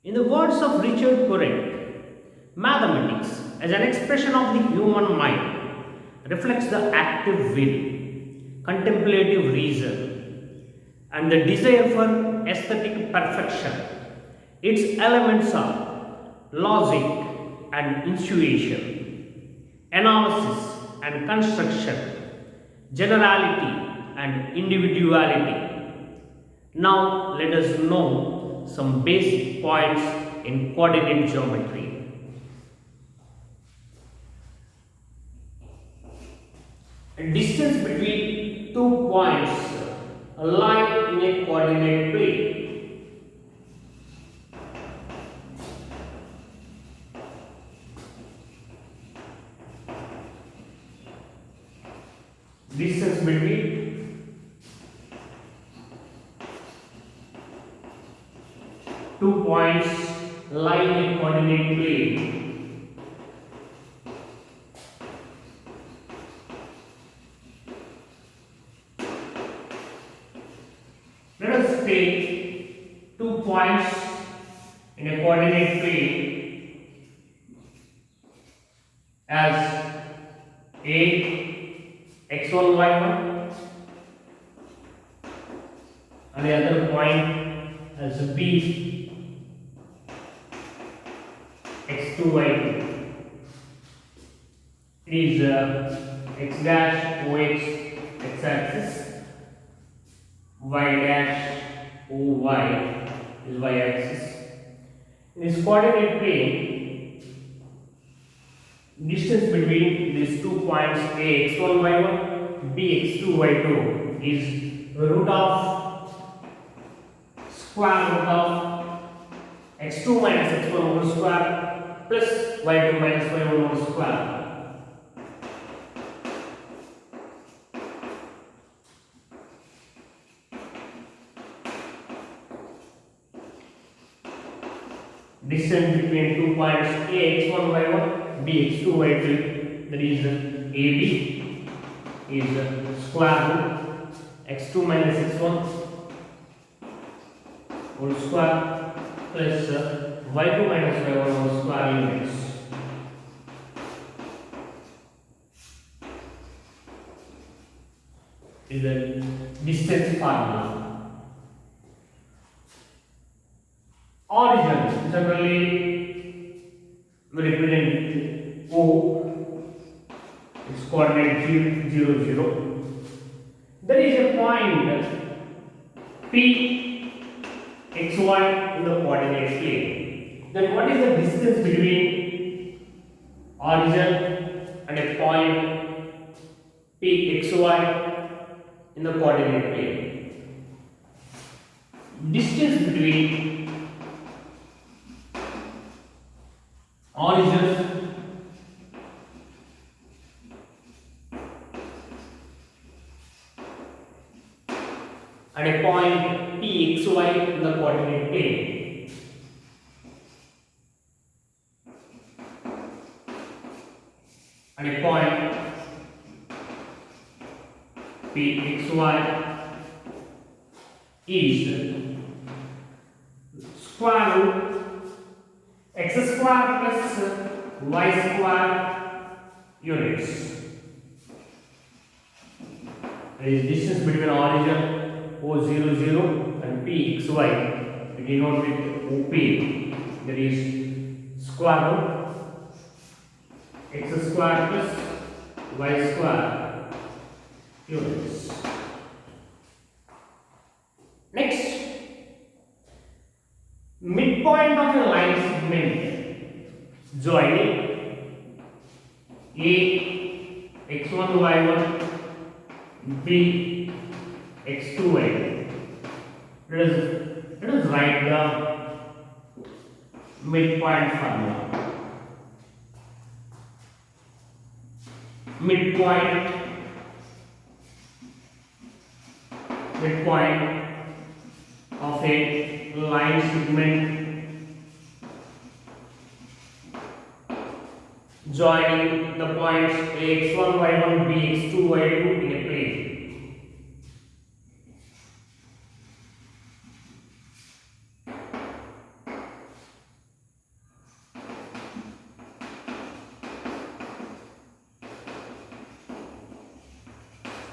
In the words of Richard Coret, mathematics, as an expression of the human mind, reflects the active will, contemplative reason, and the desire for aesthetic perfection. Its elements are logic and intuition, analysis and construction, generality and individuality. Now, let us know some basic points in coordinate geometry. A distance between two points lie in a coordinate plane. Distance between two points lie in a coordinate plane. Let us take two points in a coordinate plane as A x1 y1 and the other point as B x2 y2. It is x dash ox x axis, y dash oy is y axis. In this coordinate plane, distance between these 2 points A x1 y1 B x2 y2 is root of square root of x2 minus x1 whole square plus y2 minus y1 whole square. Distance between 2 points A x1 y1 B x2 y2, that is AB, is square root x2 minus x1 whole square plus y2 minus y1 whole square units. Is the distance formula. Origin generally we represent O, its coordinate 0 0. There is a point P x1 in the coordinate plane. Then what is the distance between origin and a point P xy in the coordinate plane? Distance between origin and a point P xy in the coordinate plane. And a point P xy is square root x square plus y square units. There is distance between origin O00 and PXY. We denote with OP. There is square root x square plus y square units. Next, midpoint of a line segment joining A x1 y1 B x2 y2. Let us write the midpoint formula. Midpoint of a line segment joining the points x1 y1 b x2 y2 in a plane.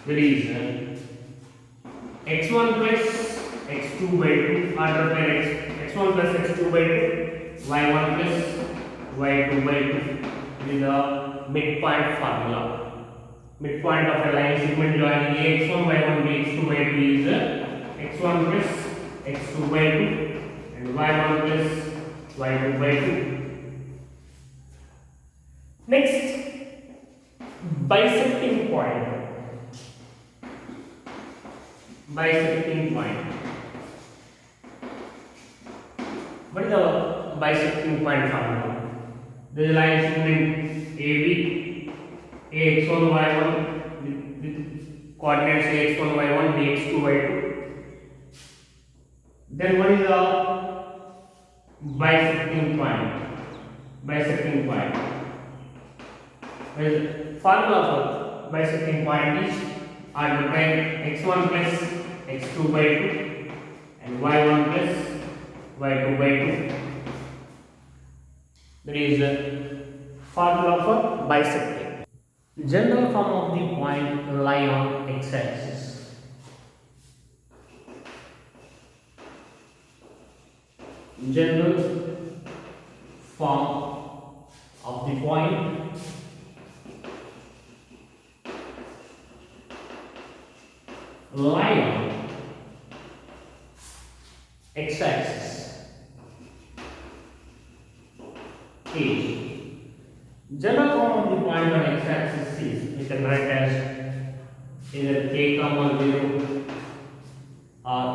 There is x1 plus x2 by 2 order pair x1 plus x2 by 2 y1 plus y2 by 2. This is the midpoint formula. Midpoint of a line segment joining x1 y1 by x2 by 2 is x1 plus x2 by 2 and y1 plus y2 by 2. Next, bisecting point. Bisecting point. What is the bisecting point formula? The line segment AB, AX1 Y1 with coordinates AX1 Y1, BX2 Y2. Then what is the bisecting point? Bisecting point. Well, formula for bisecting point is order pair x1 plus x2 by 2 and y1 plus y2 by 2. That is the formula for bisecting. General form of the point lie on x-axis. General form of the point lie on x-axis is general form of the point on x-axis is we can write as either k comma 0 or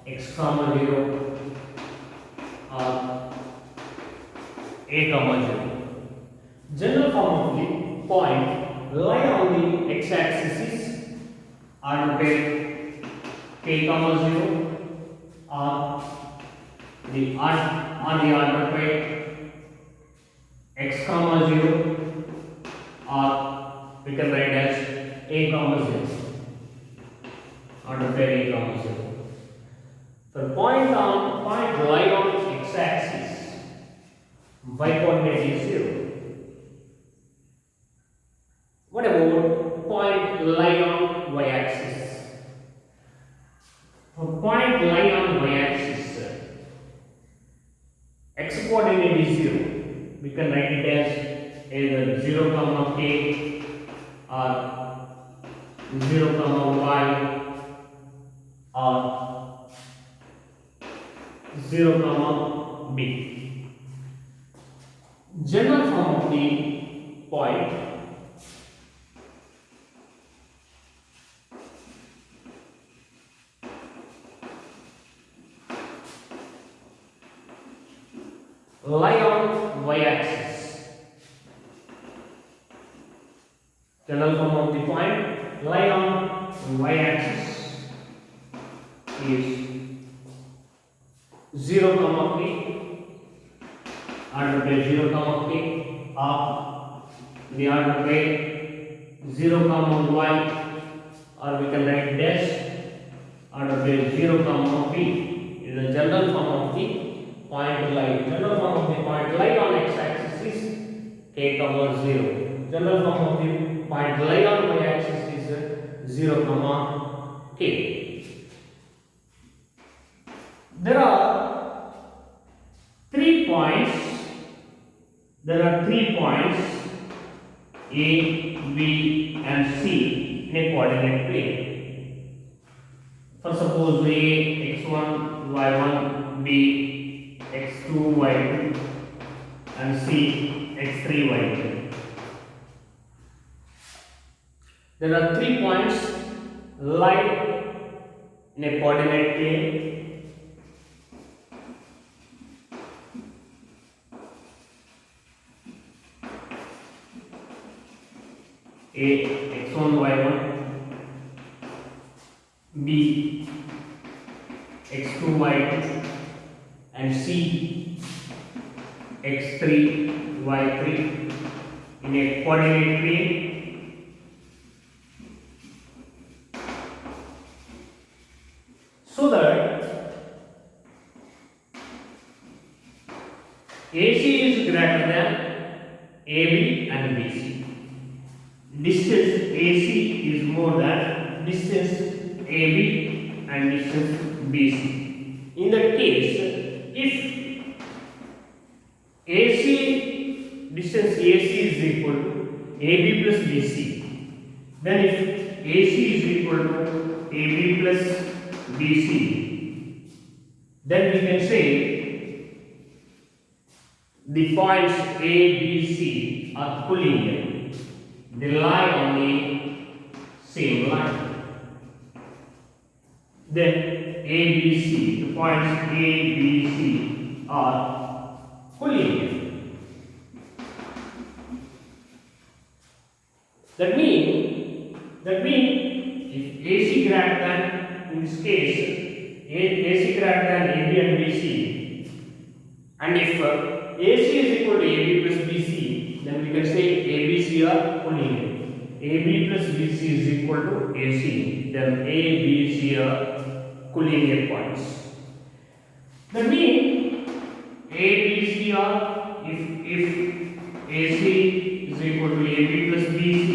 x comma 0 or a comma 0. General form of the point lie on the x-axis is order pair k comma 0 or the order pair x comma 0 or we can write as a comma 0. Order pair a comma 0. For point lie on x-axis, y coordinate is 0. What about point lie on y-axis? For point lie on y-axis, x coordinate is 0. We can write it as either 0 comma k or 0 comma y or 0 comma b. General form of the point lie on y-axis. General form of the point lie on y-axis is 0 comma k order pair 0 comma k or the order pair 0 comma y or we can write dash order pair 0 comma p is the general form of the point lie. General form of the point lie on x-axis is k comma 0. General form of the point lie on y-axis is 0 comma k. There are 3 points. There are 3 points A, B, and C in a coordinate plane. For suppose A, x1, y1, B, x2, y2, and C, x3, y3. There are 3 points lie in a coordinate plane. A, x1, y1, B, x2, y2, and C, x3, y3 in a coordinate plane. So that AC is greater than AB and BC. Distance AC is more than distance AB and distance BC. In that case, if AC distance AC is equal to AB plus BC, then if AC is equal to AB plus BC, then we can say the points A, B, C are collinear. They lie on the same line. Then A, B, C, the points A, B, C are collinear. That means if AC greater than, in this case, AC greater than AB and BC, and if AC is equal to AB plus BC, then we can say ABC are collinear. AB plus BC is equal to AC, then A, B, C are collinear points. That means A, B, C are, if AC is equal to AB plus BC,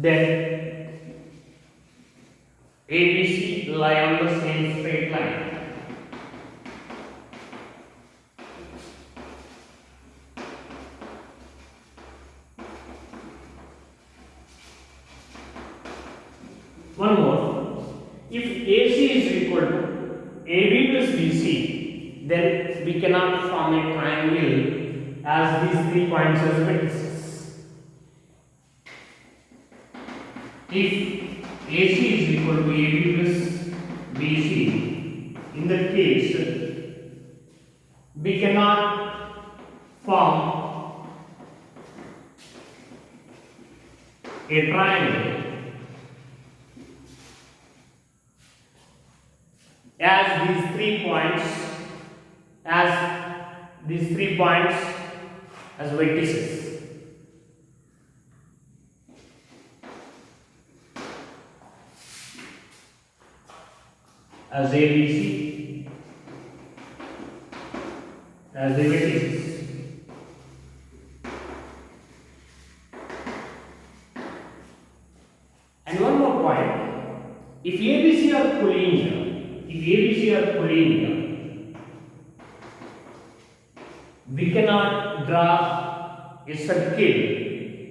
then ABC lie on the same straight line. One more, if AC is equal to AB plus BC, then we cannot form a triangle as these 3 points as vertices. If AC is equal to AB plus BC, in that case, we cannot form a triangle as these 3 points as vertices. As ABC as the vertices. And one more point, if ABC are collinear, we cannot draw a circle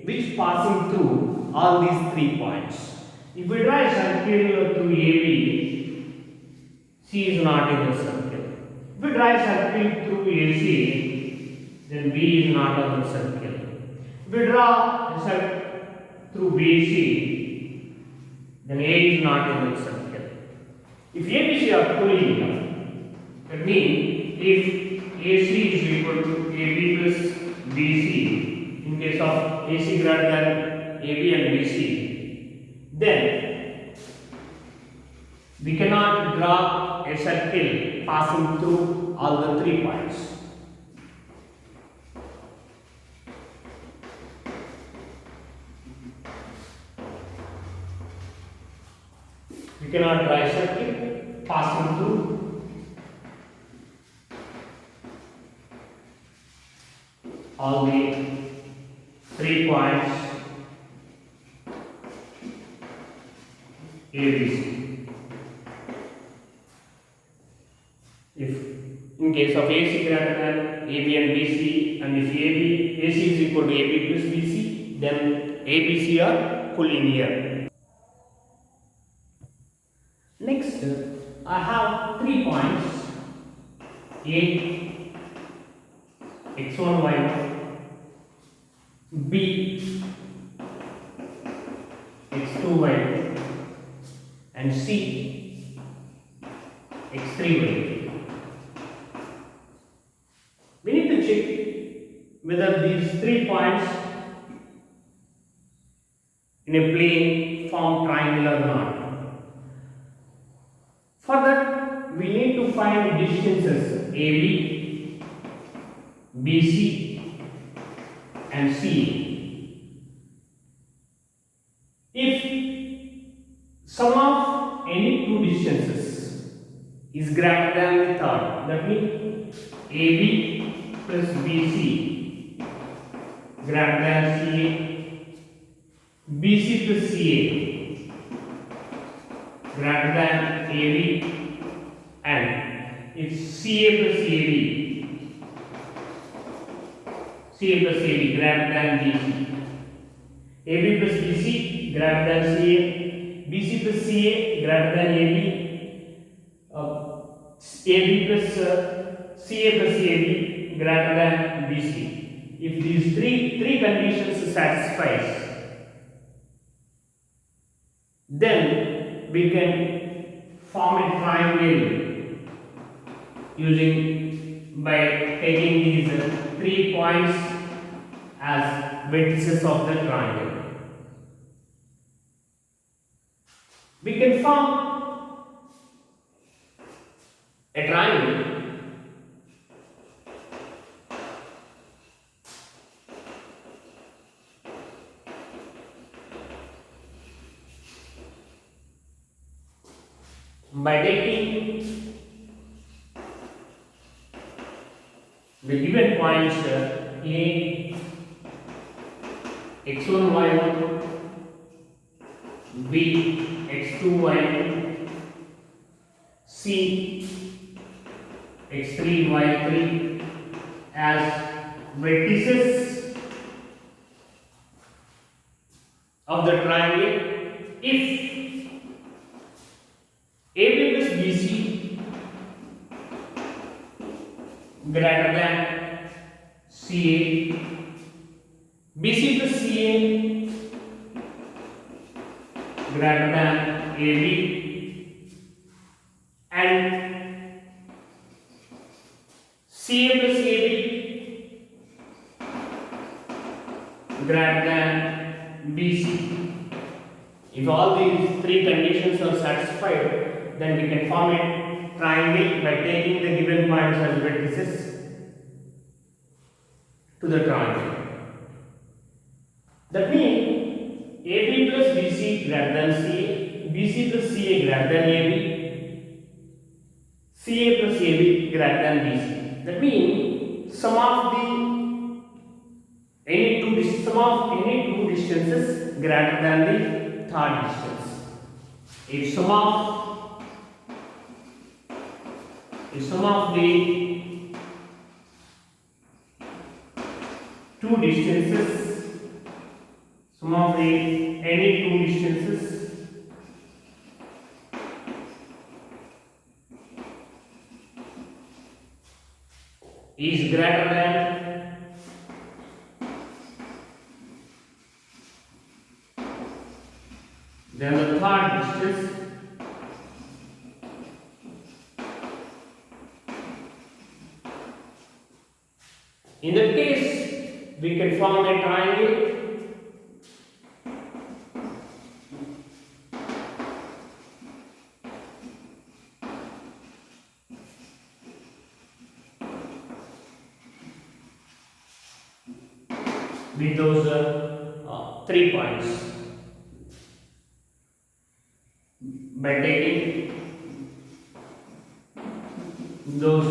which passing through all these 3 points. If we draw a circle through AB, C is not in the circle. If we draw a circle through AC, then B is not on the circle. If we draw a circle through BC, then A is not in the circle. If ABC are collinear, that means if AC is equal to AB plus BC, in case of AC greater than AB and BC, then we cannot draw a circle passing through all the 3 points. We cannot draw a circle passing through all the 3 points ABC. If in case of AC greater than AB and BC, and if AC is equal to AB plus BC, then ABC are collinear. Next, I have 3 points A, x1, y1, B, x2, y2, and C, x3, y3. We need to check whether these 3 points in a plane form triangle or not. For that, we need to find distances AB, BC, and C. If sum of any 2 distances is greater than the third, that means AB plus BC greater than CA, BC plus CA greater than AB, and if CA plus AB greater than BC, AB plus BC greater than CA, BC plus CA greater than AB, AB plus CA plus AB greater than BC. If these three conditions satisfies, then we can form a triangle using by taking these 3 points as vertices of the triangle. We can form a triangle by taking the given points A, x1, y1, B, x2, y2, C, x3, y3 as vertices of the triangle. If AB plus BC greater than CA, BC plus CA greater than AB, and CA plus AB greater than BC. If all these three conditions are satisfied, then we can form a triangle by taking the given points as vertices to the triangle. That means AB plus BC greater than CA, BC plus CA greater than AB, CA plus AB greater than BC. That means sum of any two distances greater than the third distance. If sum of the two distances, sum of any two distances is greater than the third distance, in that case we can form a triangle with those 3 points. By taking those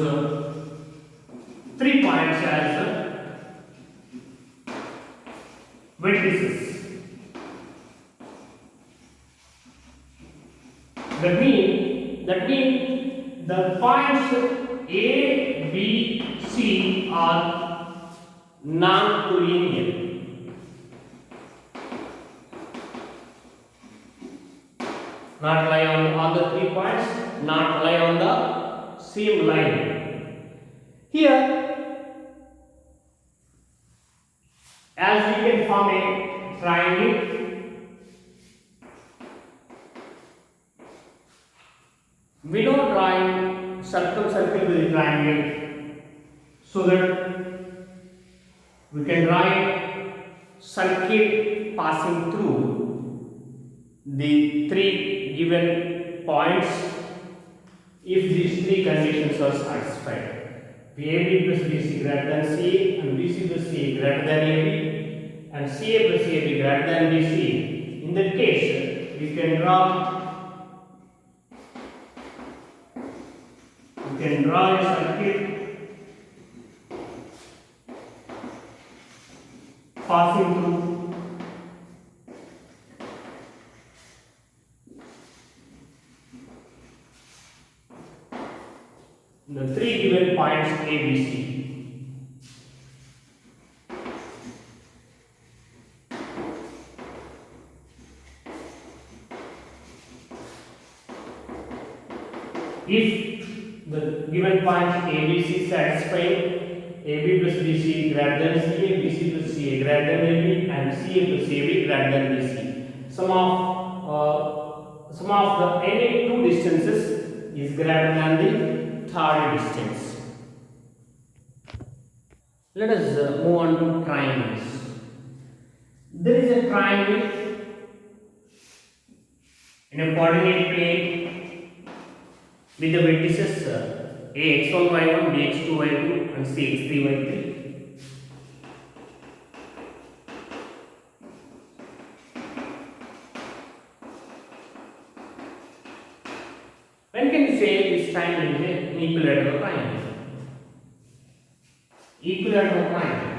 3 points as vertices, that means the points A, B, C are non-collinear. Not lie on all the 3 points, not lie on the same line. Here, as we can form a triangle, we don't draw circle with a triangle, so that we can draw a circuit passing through the 3 given points if these 3 conditions are satisfied. AB plus BC greater than CA, and BC plus CA greater than AB, and CA plus AB greater than BC. In that case, we can draw a circuit passing through three given points A, B, C. If the given points A, B, C satisfy AB plus BC greater than CA, BC plus CA greater than AB, and CA plus AB greater than BC. Sum of the any two distances is greater than the third distance. Let us move on to triangles. There is a triangle in a coordinate plane with the vertices ax1, y1, bx2, y2 and cx3, y3. When can you say this triangle is an equilateral triangle? Equilateral triangle.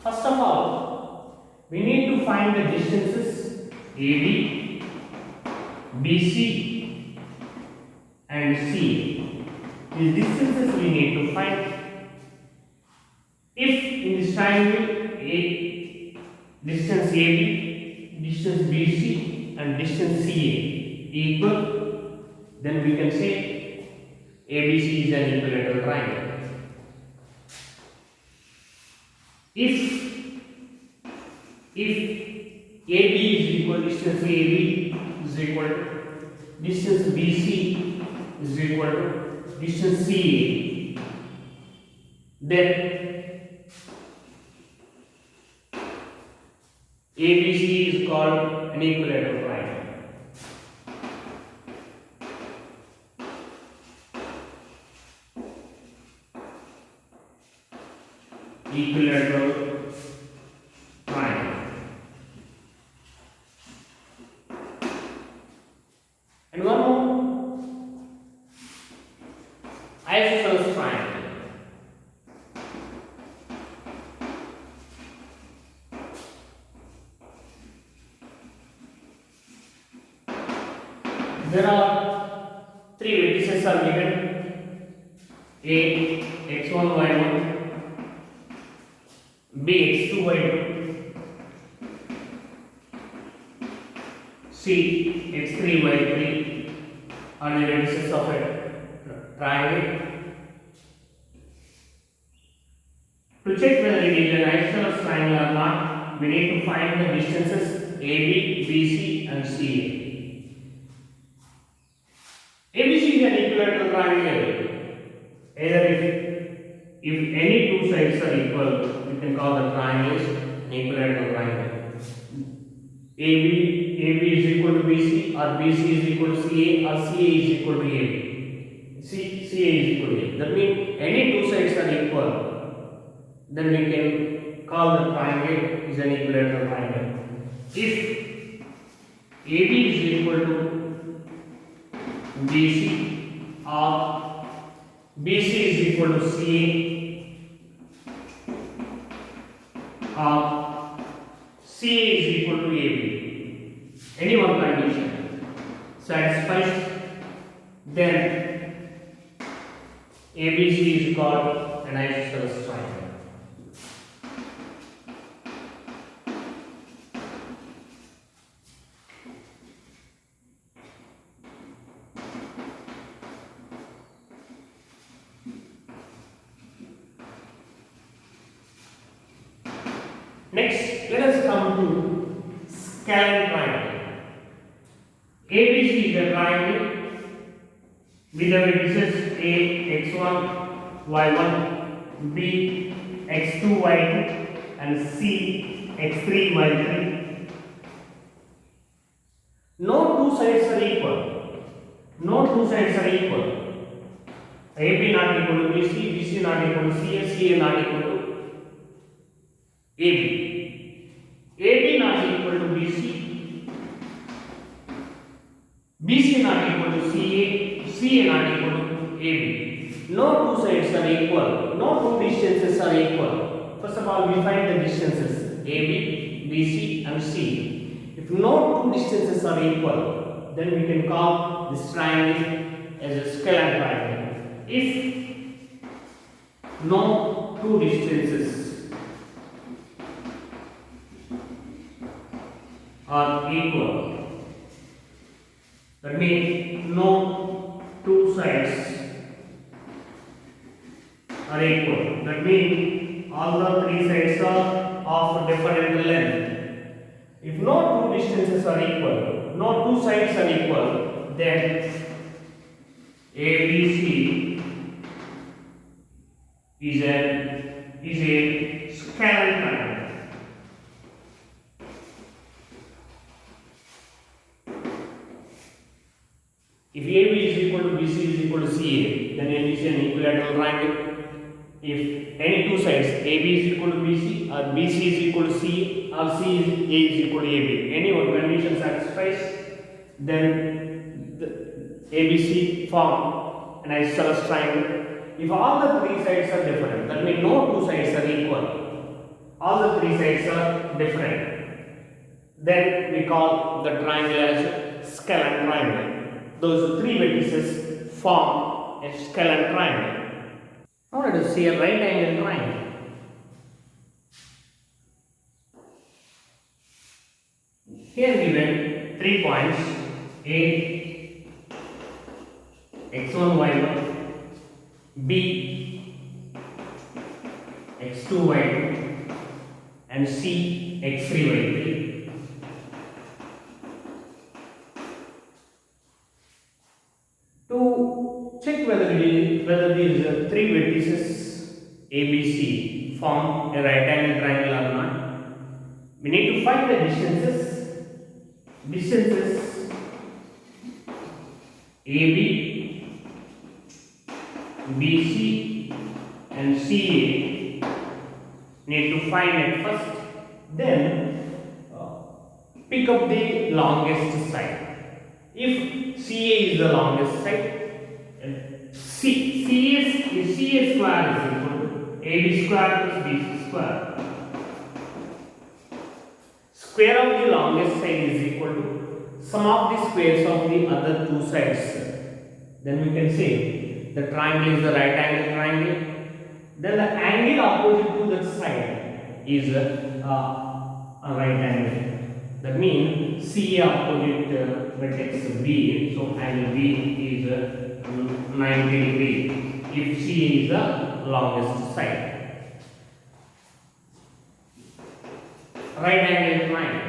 First of all, we need to find the distances AB, BC and CA. These distances we need to find. If in this triangle distance AB, distance BC and distance CA equal, then we can say ABC is an equilateral triangle. If AB is equal, distance AB is equal to distance BC is equal to distance CA, then ABC is called an equilateral triangle. Equilateral triangle. And one more, isosceles triangle. There are three vertices are given: A, x1, y1, B, x2, y2, C, x3, y3 are the vertices of a triangle. To check whether it is an isosceles triangle or not, we need to find the distances AB, BC and CA. ABC is an equilateral triangle. Either if any two sides are equal, we can call the triangle as an equilateral triangle. AB is equal to BC, or BC is equal to CA, or CA is equal to AB. CA is equal to A. That means any two sides are equal, then we can call the triangle is an equilateral triangle. If AB is equal to BC or BC is equal to CA or CA is equal to AB, any one condition satisfies, then ABC is called an isosceles triangle. Next, let us come to scalene triangle. ABC is a triangle with the vertices A, x1, y1, B, x2, y2 and C, x3, y3. No two sides are equal. No two sides are equal. AB not equal to BC, BC not equal to CA, CA not equal to AB. AB not equal to BC, BC not equal to CA, CA not equal to AB. No two sides are equal, no two distances are equal. First of all, we find the distances AB, BC and CA. If no two distances are equal, then we can call this triangle as a scalar triangle. If no two distances are equal, that means no two sides are equal. That means all the three sides are of different length. If no two distances are equal, no two sides are equal, then ABC is a scalar triangle. If AB is equal to BC is equal to CA, then ABC is an equilateral triangle. If any two sides AB is equal to BC or BC is equal to CA or C is A is equal to AB, any one condition satisfies, then the ABC form an isosceles triangle. If all the three sides are different, that means no two sides are equal, all the three sides are different, then we call the triangle as scalar triangle. Those three vertices form a scalar triangle. Now let us see a right angle triangle. Here given 3 points A, x1, y1, B, x2, y2, and C, x3, y3. To check whether these three vertices ABC form a right angle triangle or not, we need to find the distances AB, BC and CA need to find it first, then pick up the longest side. If CA is the longest side, CA square is equal to AB square plus BC square. Square of the longest side is equal to sum of the squares of the other two sides. Then we can say the triangle is the right angle triangle. Then the angle opposite to that side is a right angle. That means CA opposite vertex B, so angle B is 90 degree if CA is the longest side. Right angle triangle.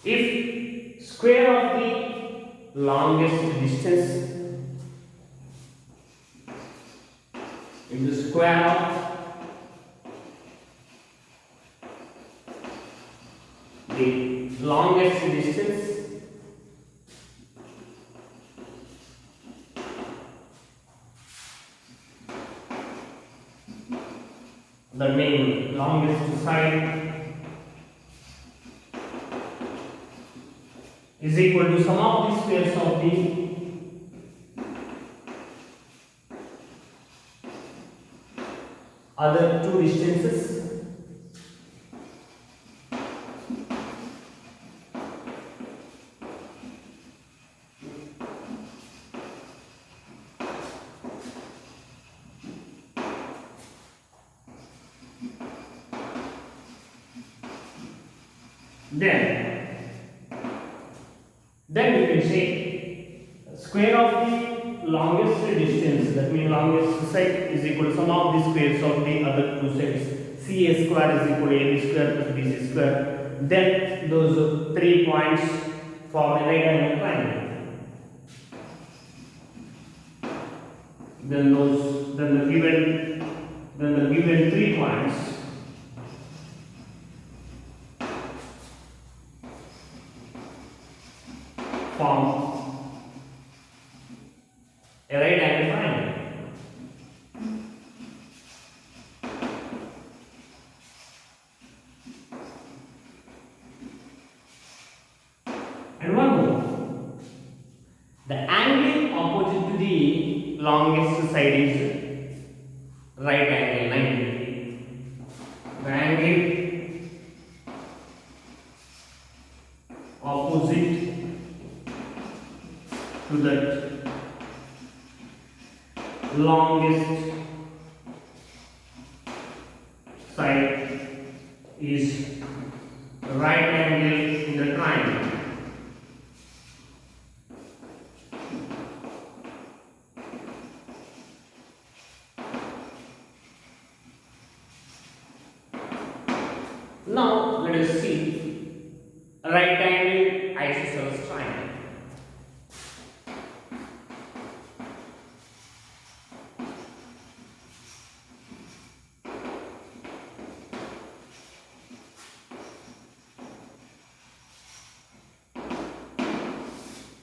If square of the longest distance is the square of the longest distance that means longest side is equal to sum of the squares of the other two distances. Then we can say square of the longest distance, that means longest side is equal to sum of the squares of the other two sides. CA square is equal to AB square plus BC square. Then those 3 points form a right angle triangle. Then the given 3 points form a right angle triangle. The angle opposite to the longest side is right angle 90 degree. The angle opposite to that longest side is right angle in the triangle. Now let us see right angle isosceles triangle.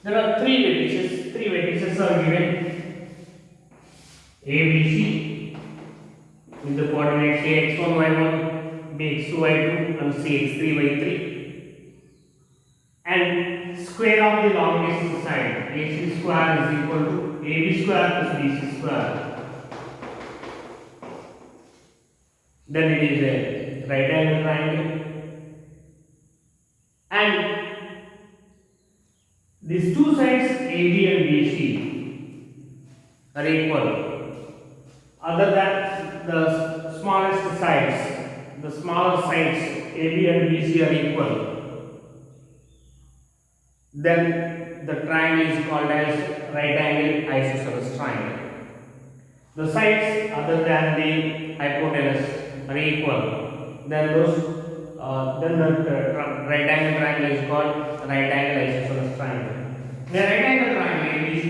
There are three vertices. Three vertices are given: A, B, C with the coordinates x1, y1, bx2, y2, and cx3, y3. And square of the longest side, ac square is equal to ab square plus bc square. Then it is a right angle triangle. And these two sides AB and BC are equal. Other than the smallest sides, the smaller sides AB and BC are equal. Then the triangle is called as right angle isosceles triangle. The sides other than the hypotenuse are equal. Then the right angle triangle is called right angle isosceles triangle. The right angle triangle ABC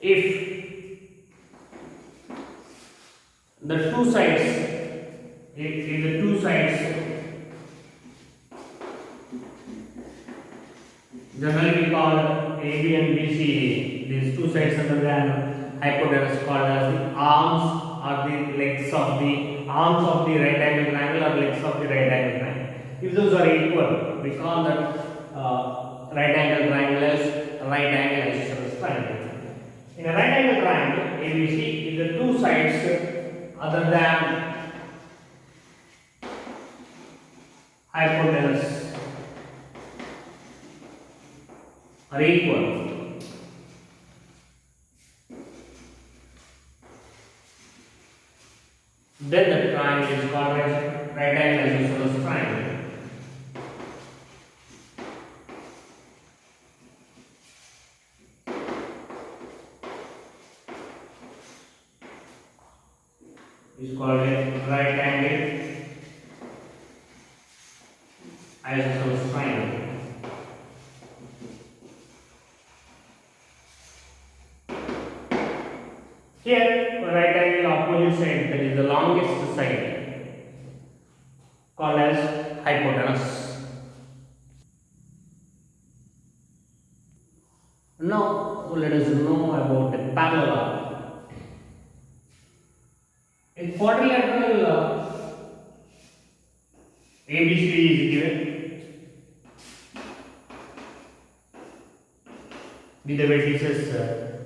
if the two sides if the two sides generally we call AB and BC, these two sides other than hypotenuse called as the arms or the legs of the arms of the right angle triangle or legs of the right angle triangle. If those are equal, we call that right angle triangle as right angle isosceles triangle. In a right angle triangle, ABC, if the two sides other than hypotenuse are equal, then the triangle is called as right angle isosceles triangle. Is called a right angle isosceles triangle. Here, right angle opposite side, that is the longest side, called as hypotenuse. Now, let us know about a parallelogram. A quadrilateral ABC is given with the vertices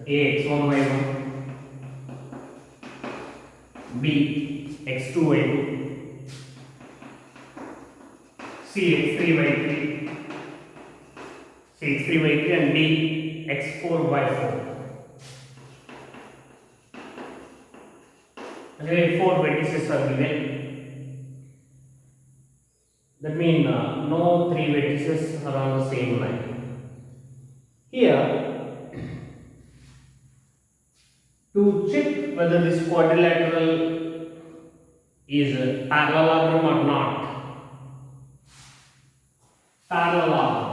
AX1, Y1, B x2, y2, C x3, y3, C x3, y3 and D x4, y4. Again, four vertices are given. That means no three vertices are on the same line. Here, to check whether this quadrilateral is a parallelogram or not, parallelogram.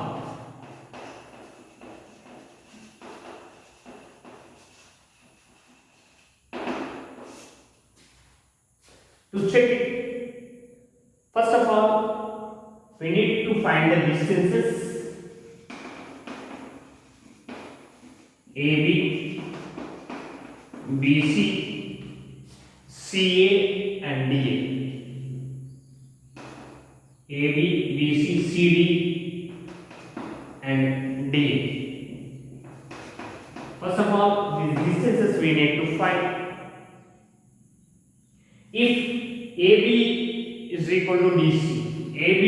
To check it, first of all, we need to find the distances AB, BC, CA and DA. AB, BC, CD and DA. First of all, these distances we need to find. If AB is equal to DC, AB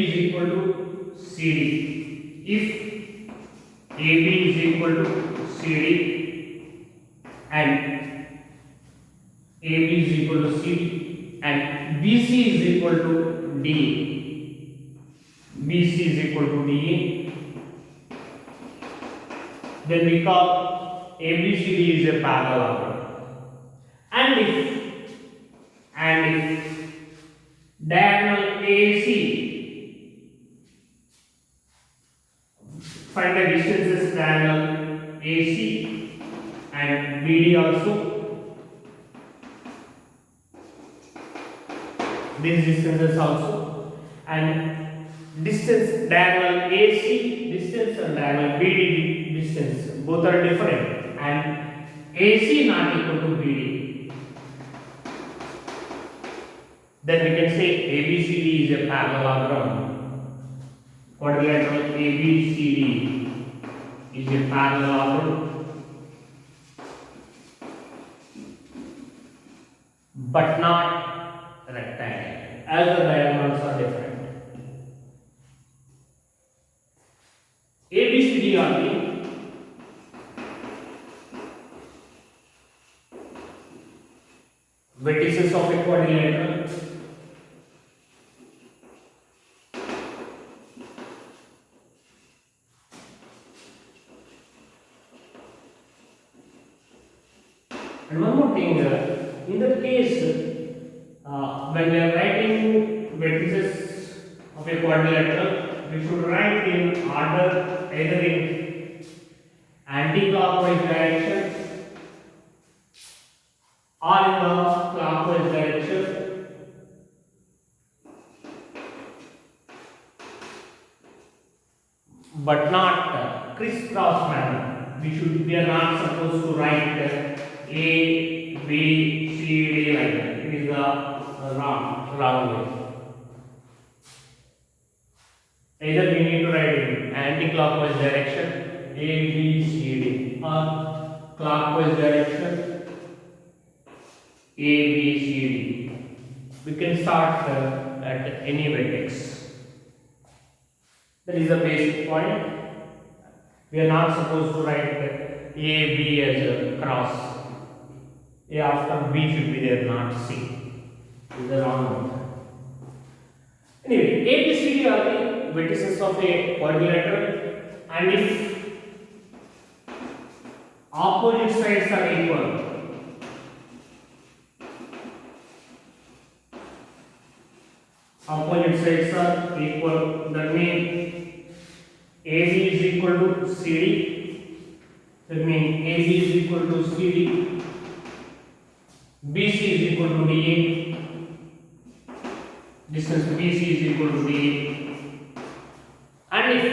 is equal to CD. If AB is equal to CD and AB is equal to CD and BC is equal to DA, BC is equal to DA, then we call ABCD is a parallelogram. And if diagonal AC, find the distances diagonal AC and BD also, these distances also, and distance diagonal AC distance and diagonal BD distance both are different, and AC not equal to BD. Then we can say ABCD is a parallelogram. Quadrilateral ABCD is a parallelogram, but not rectangle, as the diagonals are different. ABCD are the vertices of a quadrilateral. And one more thing, in that case, when we are writing vertices of a quadrilateral, we should write in order either in anti-clockwise direction or in the clockwise direction. But not crisscross manner. We are not supposed to write A, B, C, D like that. It is the wrong way. Either we need to write in anti-clockwise direction A, B, C, D, or clockwise direction A, B, C, D. We can start at any vertex. That is the basic point. We are not supposed to write A, B as a cross. A after B should be there, not C. This is the wrong one. Anyway, A, B, C, D are the vertices of a quadrilateral, and if opposite sides are equal, that means AB is equal to CD, that means AB is equal to CD, BC is equal to DA, distance BC is equal to DA, and if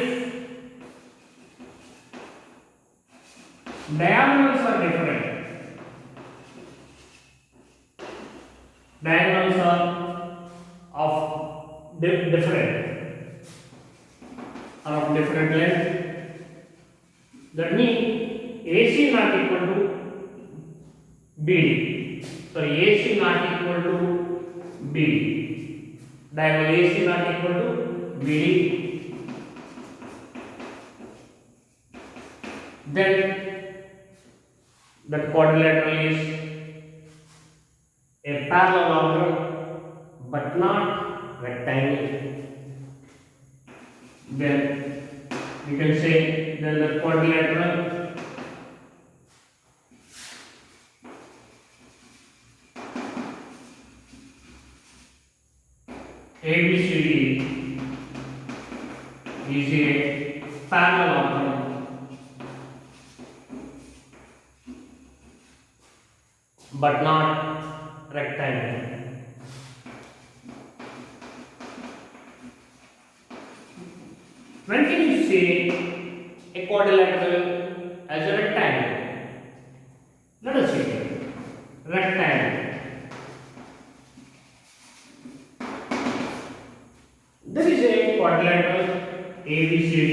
diagonals are different, diagonals are of different length, that means AC not equal to BD. So AC not equal to BD. Diagonal AC not equal to BD. Then that quadrilateral is a parallelogram but not rectangle. Then we can say then the quadrilateral ABCD is a parallelogram but not rectangle. When can you say a quadrilateral as a rectangle? Let us see here. Rectangle. quadrilateral ABCD.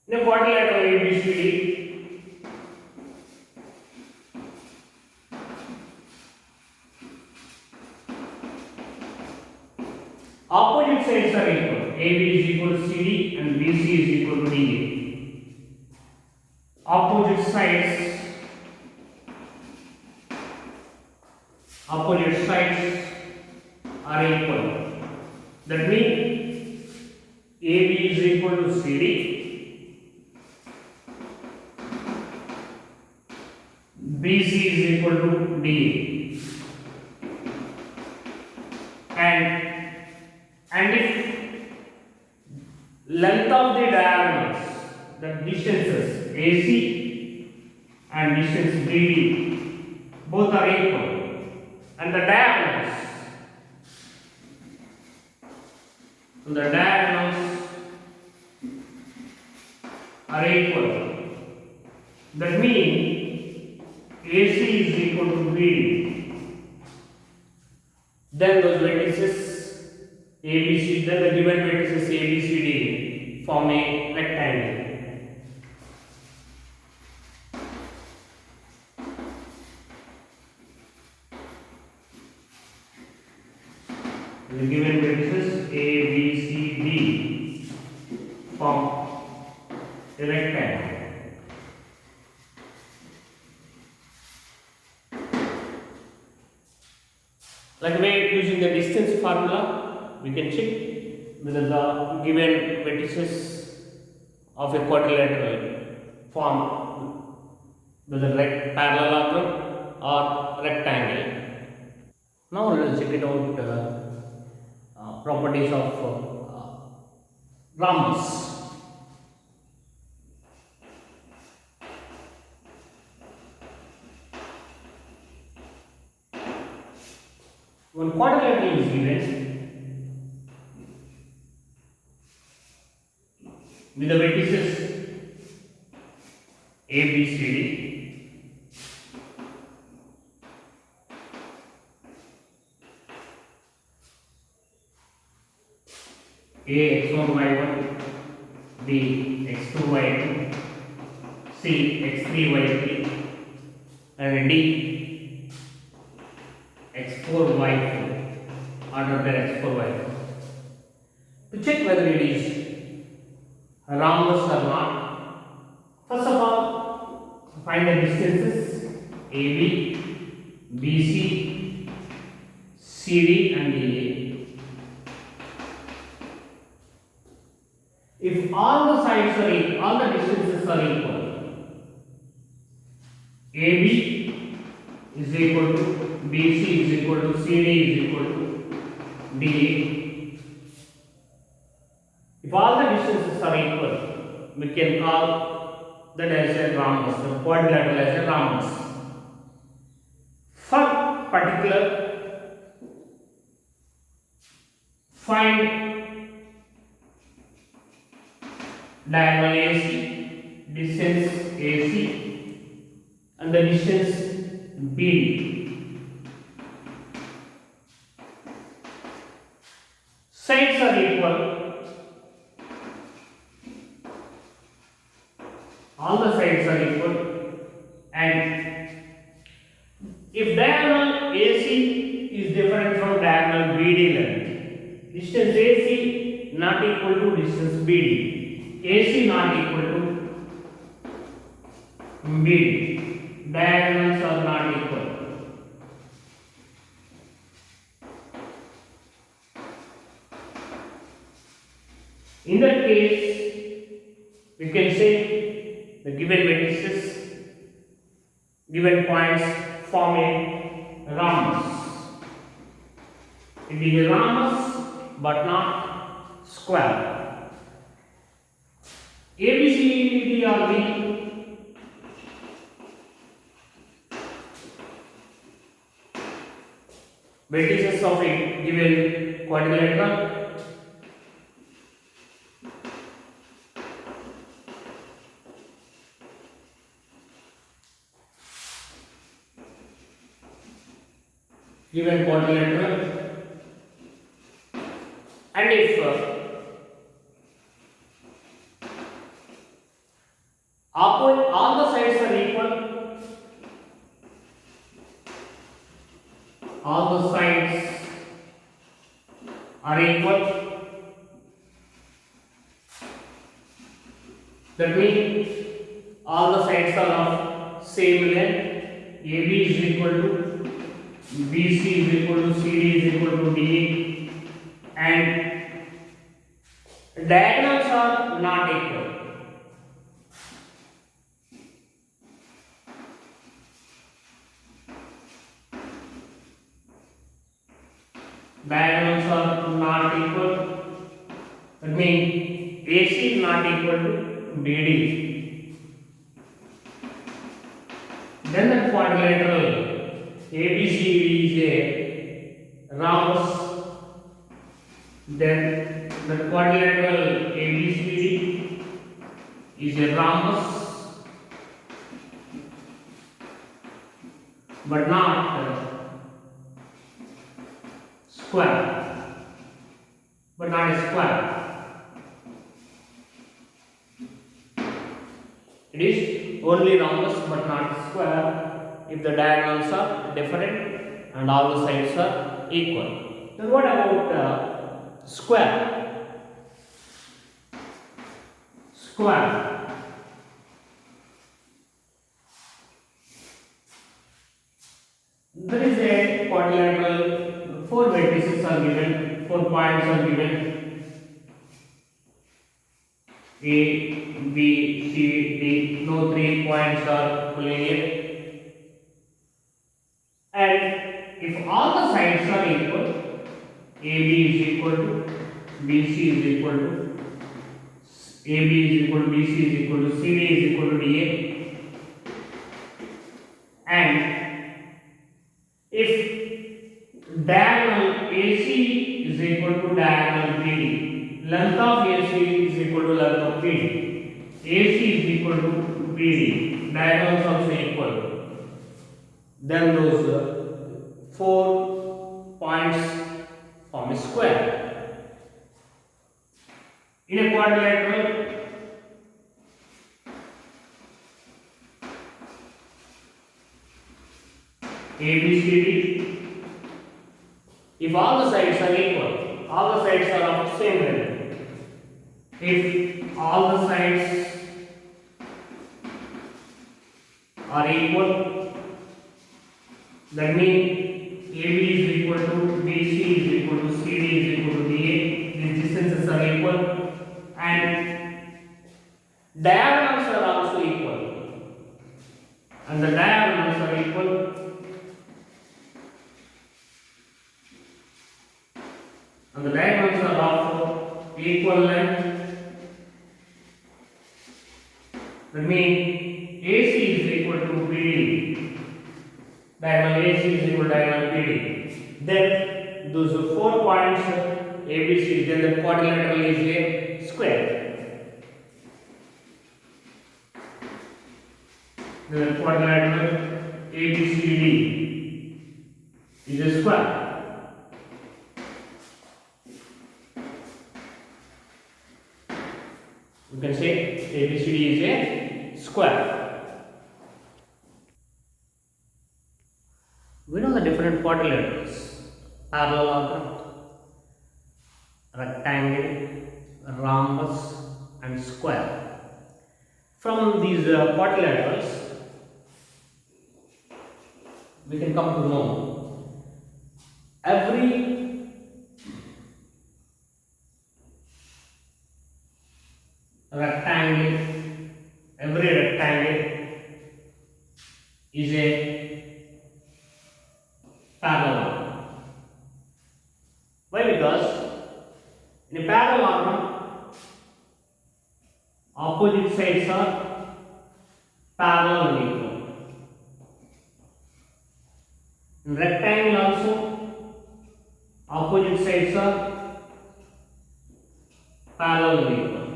In a quadrilateral ABCD, opposite sides are equal. AB is equal to CD and BC is equal to DA. Opposite sides are equal. That means AB is equal to CD, BC is equal to DA, and if length of the diagonals, the distances AC and distance BD both are equal, and the diagonals are equal, that means AC is equal to BD, then those vertices ABC, then the given vertices ABCD form a rectangle. The given vertices ABCD form a rectangle. Like way using the distance formula, we can check whether the given vertices of a quadrilateral form whether parallelogram or rectangle. Now let's check it out properties of rhombus. When quadrilateral is given with the vertices A, B, C, D, A x1 y1, B x2 y2, C x3 y3, and D x4 y4, order pair x4 y4. To check whether it is a rhombus or not, first of all, find the distances AB, BC, CD, and DA. If all the sides are equal, all the distances are equal, AB is equal to BC is equal to CD is equal to DA. If all the distances are equal, we can call that as a rhombus, the quadrilateral as a rhombus. For particular, find diagonal AC, distance AC, and the distance BD. Sides are equal, all the sides are equal, and if diagonal AC is different from diagonal BD length, distance AC not equal to distance BD, AC not equal to BD, diagonals are not equal. In that case, we can say the given vertices, given points form a rhombus. It is a rhombus but not square. ABCD are the vertices of a given quadrilateral. given quadrilateral, and if all the sides are equal, all the sides are equal, that means all the sides are of same length. AB is equal to BC is equal to CD is equal to DA, and diagonals are not equal. Diagonals are not equal. That means AC is not equal to BD. Then the quadrilateral ABCD is a rhombus. Then the quadrilateral ABCD is a rhombus, but not square. But not a square. It is only rhombus but not square if the diagonals are different and all the sides are equal. Then what about square? Square. There is a quadrilateral, 4 vertices are given, 4 points are given, A, B, C, D, no 3 points are collinear, and if all the sides are equal, AB is equal to BC is equal to AB is equal to BC is equal to CD is equal to DA, and if diagonal AC is equal to diagonal BD, length of AC is equal to length of BD, AC is equal to BD, diagonals also equal, then those 4 points form a square. In a quadrilateral, ABCD, if all the sides are equal, all the sides are of same length. If all the sides are equal, that means AB is equal to BC is equal to CD is equal to DA. These distances are equal, and diagonals are also equal, and the diagonals are equal. And the diagonals are of equal length. That means AC is equal to BD. Diagonal AC is equal to diagonal BD. Then those 4 points ABC, then the quadrilateral is a square. The quadrilateral ABCD is a square. You can say ABCD is a square. We know the different quadrilaterals: parallelogram, rectangle, rhombus, and square. From these quadrilaterals, we can come to know every rectangle is a parallelogram. Why? Because in a parallelogram, opposite sides are parallel and equal. In rectangle also, opposite sides are parallel and equal.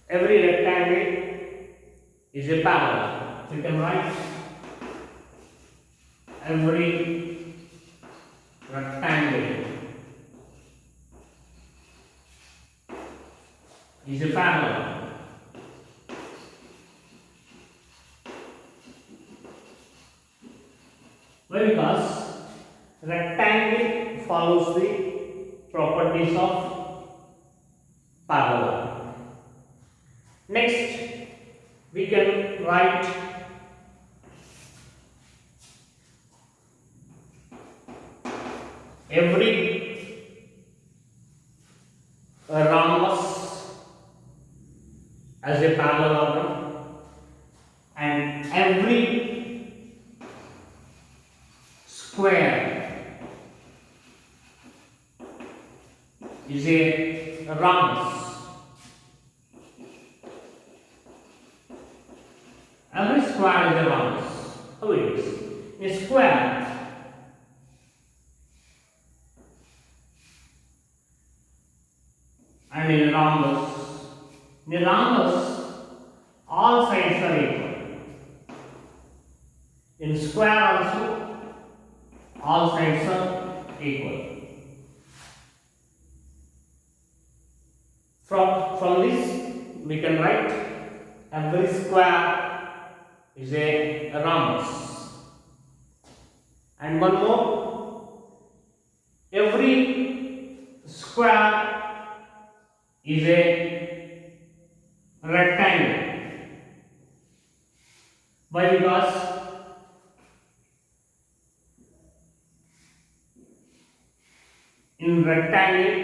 Every rectangle is a parallel. You can write every rectangle is a parallel. Why? Because rectangle follows the properties of parallel. Next, we can write every rhombus as a parallelogram and every square is a rhombus. Every square is a rhombus. How it is? A square and in rhombus. In a rhombus, all sides are equal. In square also, all sides are equal. From this, we can write every square is a rhombus. And one more, every square is a rectangle. Why? Because in rectangle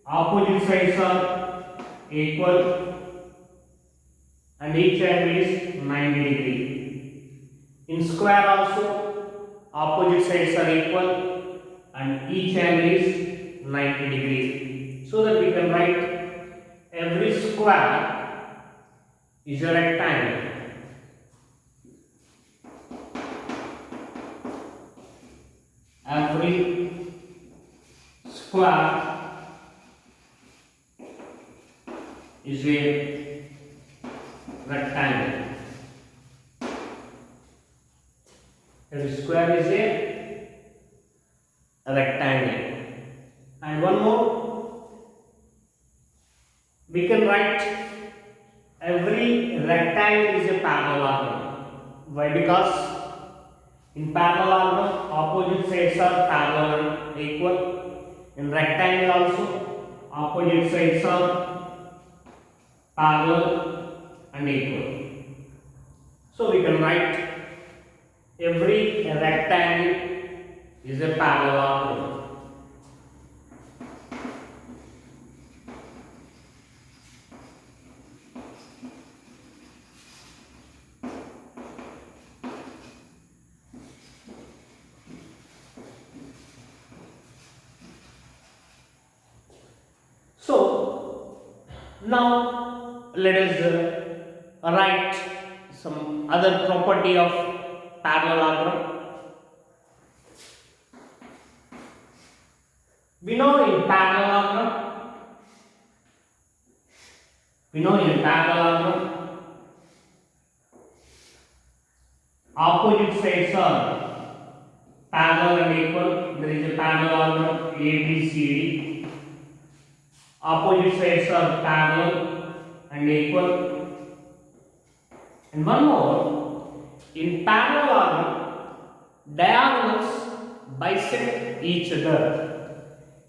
opposite sides are equal and each angle is 90 degree. In square also opposite sides are equal and each angle is 90 degree. So that we can write every square is a rectangle. Every square is a rectangle. Every square is a rectangle. And one more, we can write every rectangle is a parallelogram. Why? Because in parallelogram opposite sides are parallel and equal. In rectangle also opposite sides are parallel and equal. So we can write every rectangle is a parallelogram. So now let us write some other property of parallelogram. We know in parallelogram opposite sides are parallel and equal. There is a parallelogram ABCD. Opposite sides are parallel and equal. And one more, in parallelogram diagonals bisect each other.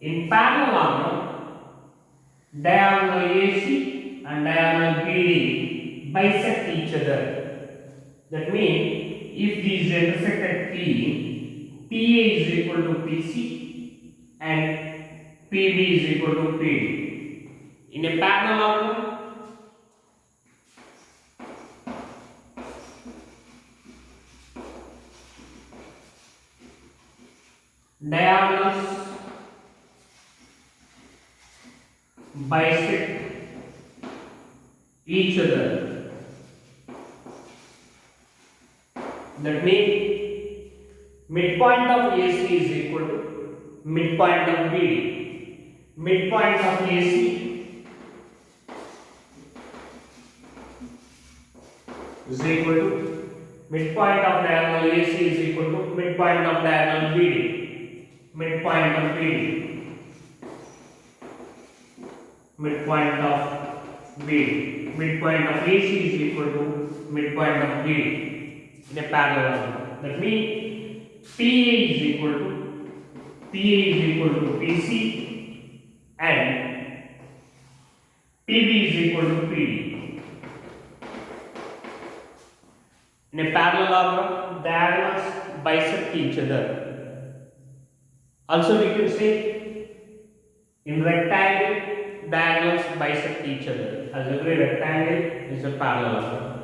In parallelogram diagonal AC and diagonal BD bisect each other. That means if these intersect at P, PA is equal to PC and PB is equal to PD. In a parallelogram, diagonals bisect each other. That means midpoint of AC is equal to midpoint of BD. Midpoint of AC is equal to Midpoint of diagonal AC is equal to midpoint of diagonal BD. Midpoint of BD. Midpoint of BD. Midpoint of AC is equal to midpoint of BD in a parallelogram. That means PA is equal to PC and PB is equal to PD. In a parallelogram, diagonals bisect each other. Also, we can say in rectangle, diagonals bisect each other, as every rectangle is a parallelogram.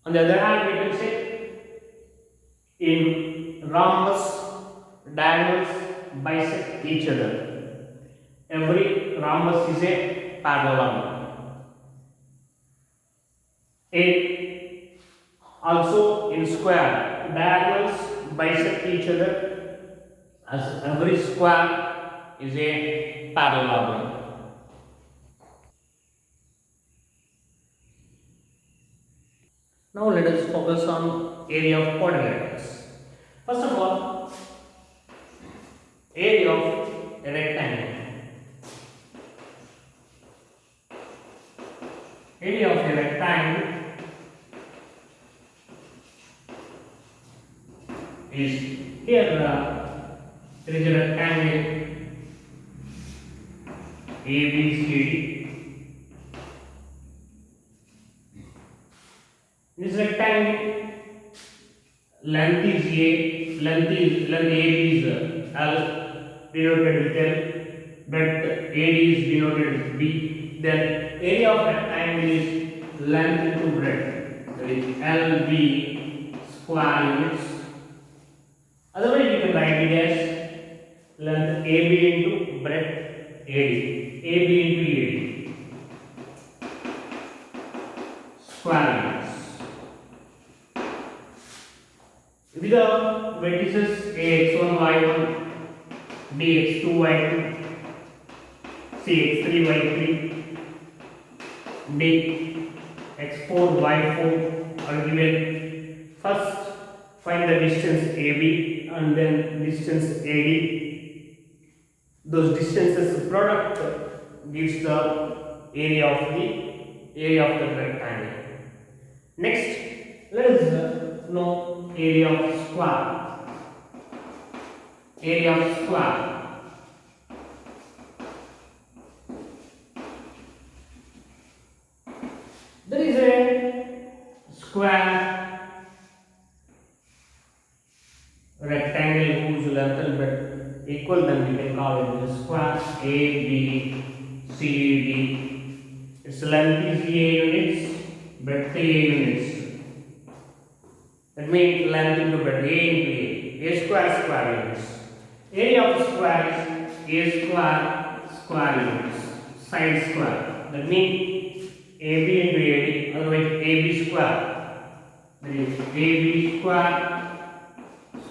On the other hand, we can say in rhombus, diagonals bisect each other. Every rhombus is a parallelogram. Also in square, diagonals bisect each other, as every square is a parallelogram. Now let us focus on area of quadrilaterals. First of all, area of a rectangle. Area of a rectangle is here there is a rectangle ABCD. This rectangle length is A, length AB is L, denoted with L, breadth AD is denoted with B. Then area of rectangle is length into breadth, that is LB square units. Otherwise, you can write it as length AB into breadth AD, AB into AD, square units. With the vertices ax1, y1, bx2, y2, cx3, y3, dx4, y4 are given. First, find the distance AB and then distance AD. Those distances product gives the area of the rectangle. Next, let us know area of square. Area of square. There is a square rectangle whose length and breadth equal, then we can call it the square A, B, C, D. Its length is A units, breadth A units. That means length into breadth, A into A square units. Area of square is A square units, side square. That means AB into AD, otherwise AB square. That is AB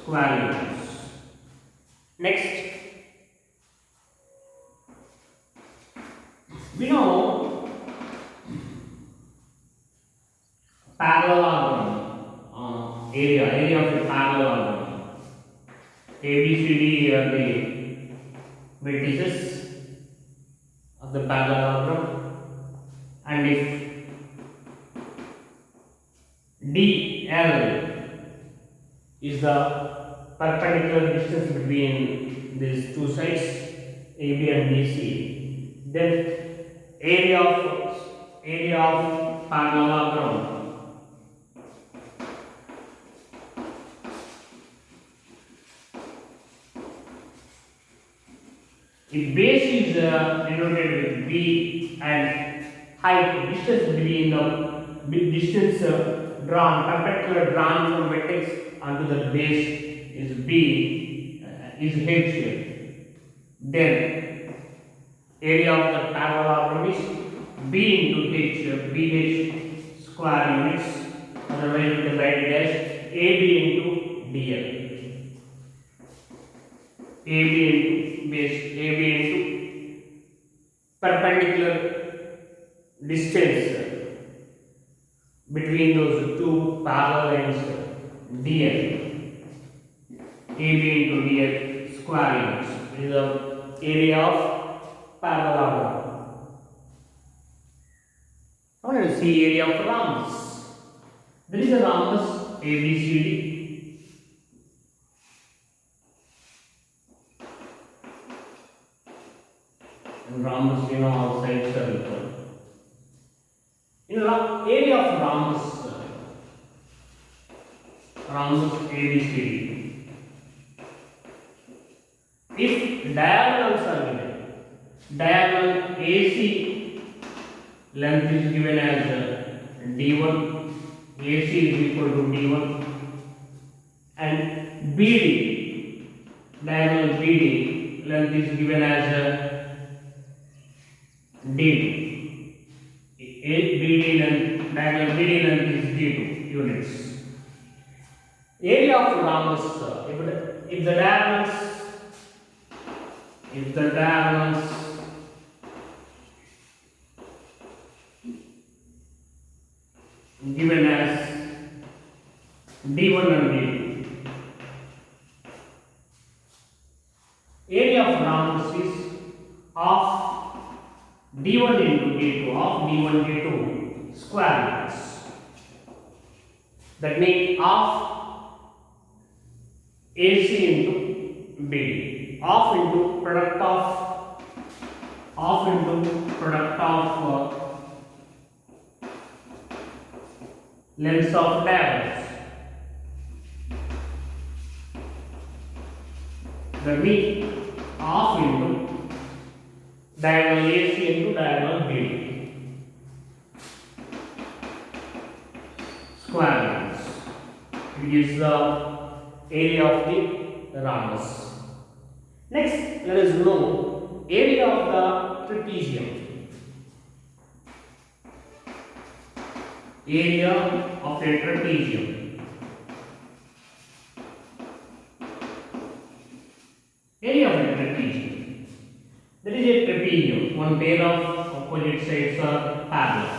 square units. Next, we know parallelogram. Area of the parallelogram. ABCD are the vertices of the parallelogram, and if DL is the perpendicular distance between these two sides, AB and BC, then area of parallelogram if base is denoted with B and height distance between the distance perpendicular drawn from vertex onto the base is B is H, then area of the parallelogram is B into H, BH square units, otherwise we can write it as AB into DL. AB into perpendicular distance between those two parallel lines dl, AB into dl square units. This is the area of parallelogram. I want to see area of rhombus. There is a rhombus ABCD. And rhombus, all sides are equal. In area of rhombus ABCD, if diagonals are given, diagonal AC length is given as D1, AC is equal to D1, and BD, diagonal BD length is given as D2. BD length, diagonal BD length is D2 units. Area of rhombus, if the diagonals given as D1 and D2, area of rhombus is of D1 into D2 of D1 D2 square units. That means of AC into BD, of into product of lengths of diagonals. That means of into diagonal AC into diagonal BD square units. It gives the area of the rhombus. Next, let us know area of the trapezium. Area of a trapezium. Area of a trapezium. There is a trapezium. One pair of opposite sides are parallel.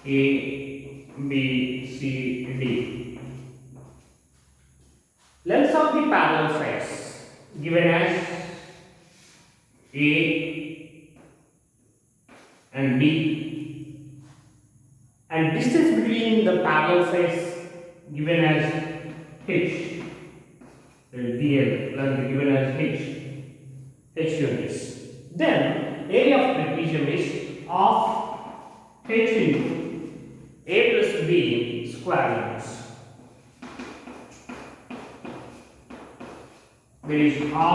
A, B, C, D. Lengths of the parallel sides given as A and B, and distance between the parallel sides given as H. DL length given as H units. Then area of trapezium is of H into A plus B square units. There is of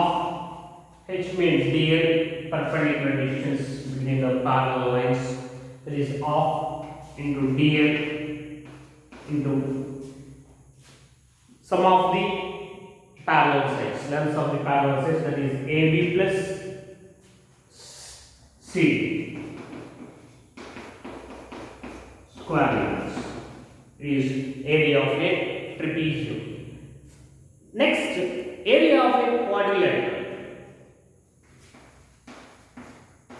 H means DL, perpendicular distance between the parallel lines. There is of into DL into sum of the parallel sides, lengths of the parallel sides, that is AB plus C square units is area of a trapezium. Next, area of a quadrilateral.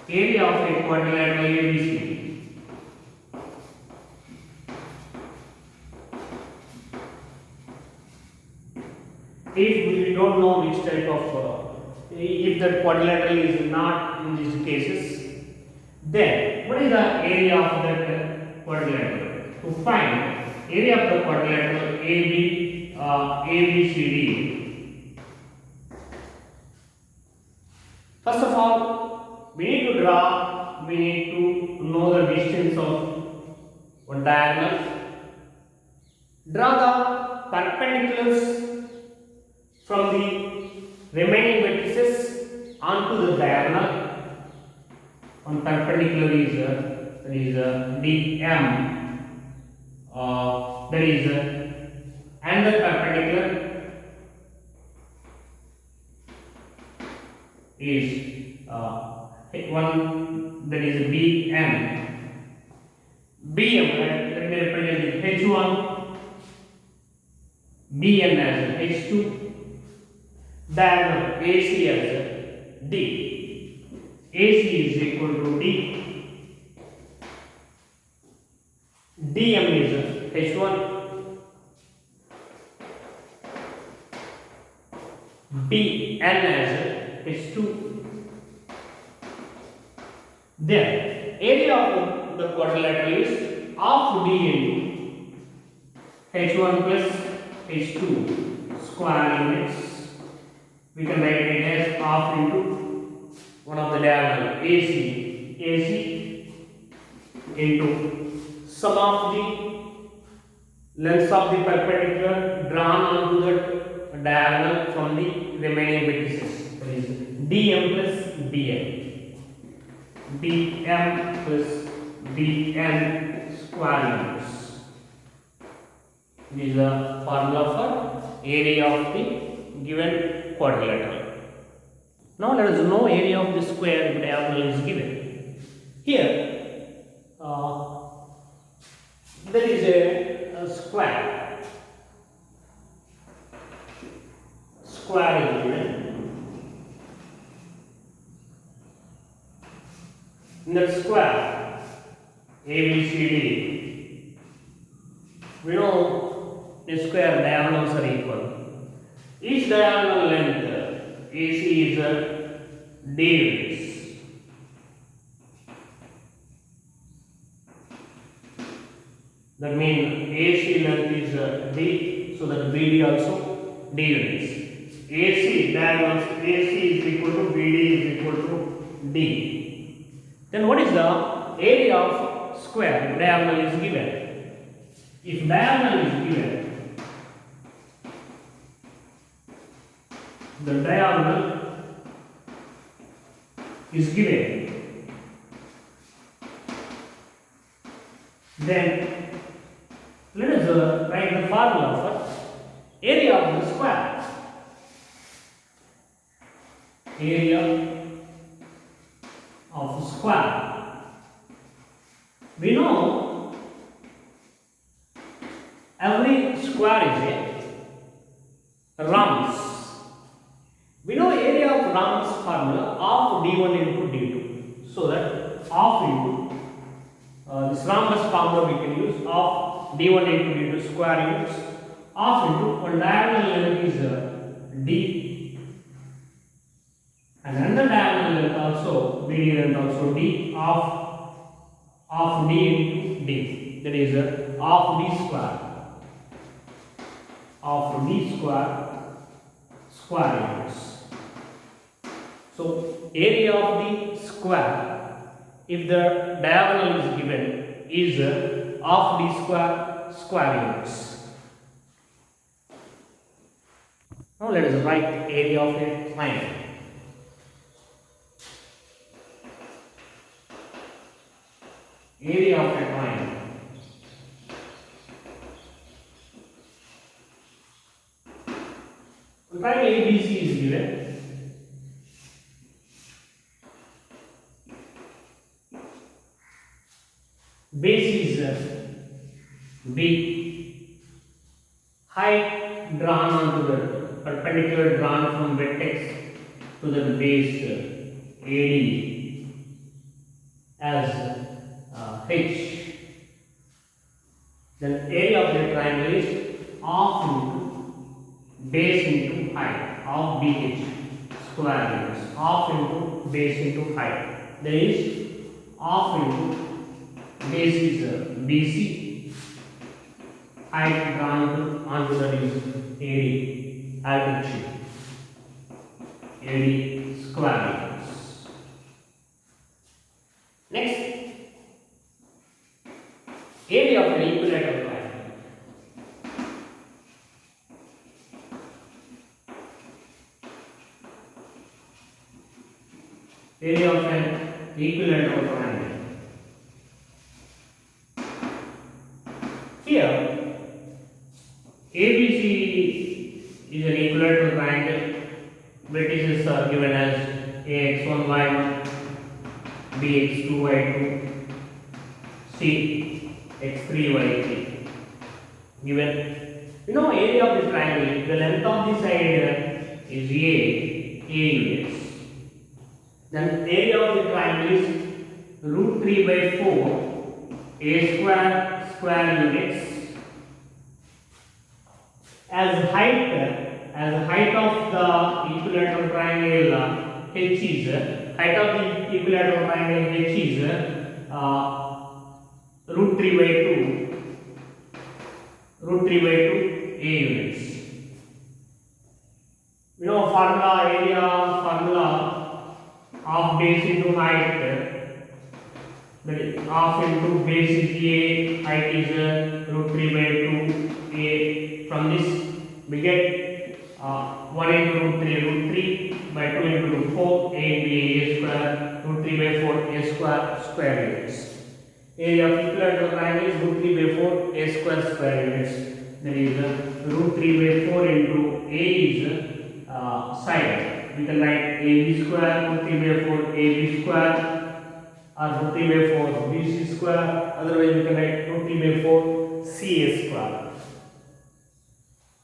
Area of a quadrilateral ABC. If we don't know which type of, if the quadrilateral is not in these cases, then what is the area of that quadrilateral? To find area of the quadrilateral ABCD, first of all, we need to know the distance of one diagonal. Draw the perpendiculars from the remaining vertices onto the diagonal. One perpendicular is DM. There is another perpendicular is one, that is BM. BM, let me represent it H1, BN as H2, diagonal AC as D. AC is equal to D, h1, bn as h2. Then area of the quadrilateral is half d into h1 plus h2 square units. We can write it as half into one of the diagonal AC into sum of the lengths of the perpendicular drawn onto the diagonal from the remaining vertices. That is dm plus dn. dm plus dn square units. This is the formula for area of the given quadrilateral. Now let us know area of the square if diagonal is given. Here there is a square. Square is given. In that square ABCD, we know the square diagonals are equal. Each diagonal length AC is d units. That means AC length is d, so that BD also d units. AC diagonals AC is equal to BD is equal to d. Then what is the area of square if diagonal is given? If diagonal is given, the diagonal is given, then let us write the formula for area of the square. Area of square. We know every square is a rhombus. We know area of rhombus formula of d1 into d2. So that half into this rhombus formula we can use of d1 into d2 square units. Half into one diagonal length is d, and another diagonal length also BD length also d of d into d. That is half d square. Of d square units. So area of the square, if the diagonal is given, is half d square units. Now let us write the area of a triangle. Area of a triangle. Triangle ABC is given. Base is B. Height drawn onto the perpendicular drawn from vertex to the base AD as H. Then area of the triangle is half into base into height of BH square units. Half into base into height. There is half into base is BC, height drawn onto that is AD, altitude, AD square units. Next, area of an equilateral triangle. Area of an equilateral triangle. Here, ABC is an equilateral triangle. Vertices are given as AX1, Y1, BX2, Y2, C, X3, Y3. Given, you know, area of this triangle, the length of this side is A units. Then area of the triangle is root 3 by 4, A square units as height of the equilateral triangle H is height of the equilateral triangle H is root 3 by 2 A units. You know formula of base into height, that is half into base is A, height is root 3 by 2 A. From this we get 1 into root 3 by 2 into root 4 A into A square, root 3 by 4 A square units. Area of equilateral triangle is root 3 by 4 A square units. That is root 3 by 4 into A is side. We can write AB square root 3 by 4 AB square or root 3 by 4 BC square. Otherwise we can write root 3 by 4 CA